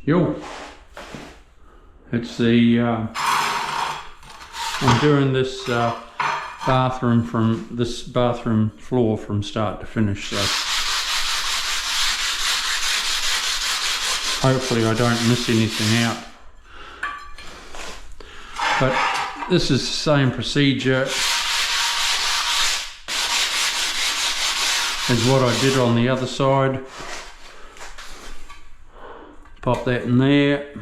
Yo, it's the I'm doing this bathroom floor from start to finish, so hopefully I don't miss anything out. But this is the same procedure as what I did on the other side. Pop that in there,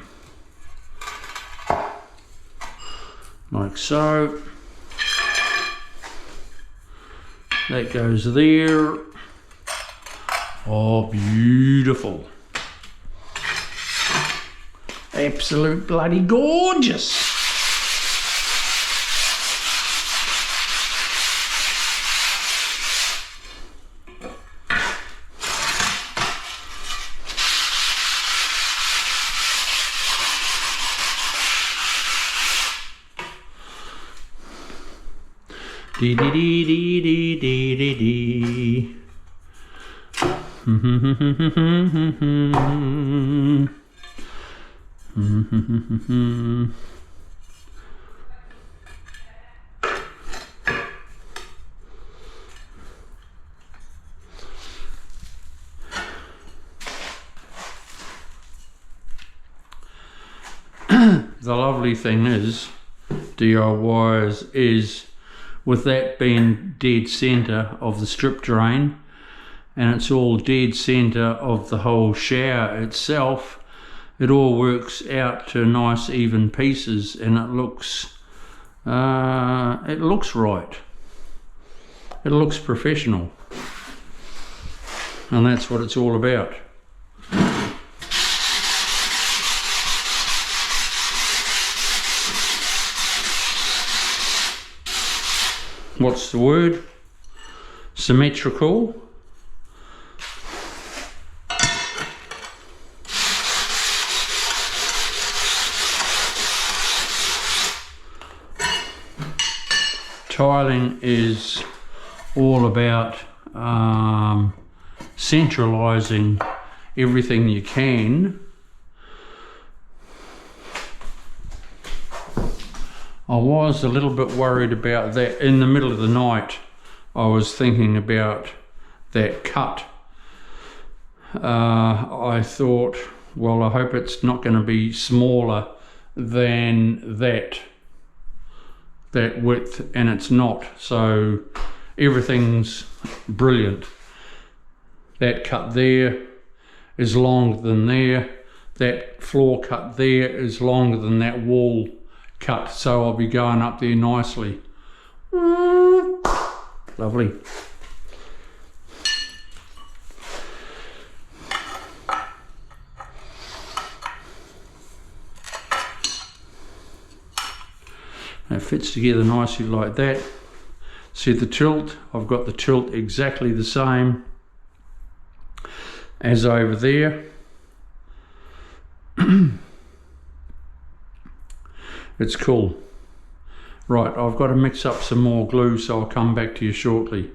like so. That goes there. Oh, beautiful. Absolute bloody gorgeous. Dee dee dee dee dee dee dee dee. The lovely thing is, DIYs, is with that being dead center of the strip drain, and it's all dead center of the whole shower itself, it all works out to nice even pieces, and it looks right. It looks professional, and that's what it's all about. What's the word? Symmetrical. Tiling is all about centralizing everything you can. I was a little bit worried about that. In the middle of the night, I was thinking about that cut. I thought, well, I hope it's not going to be smaller than that width, and it's not. So everything's brilliant. That cut there is longer than there. That floor cut there is longer than that wall cut, so I'll be going up there nicely. Lovely. That fits together nicely like that. See the tilt? I've got the tilt exactly the same as over there. It's cool. Right, I've got to mix up some more glue, so I'll come back to you shortly.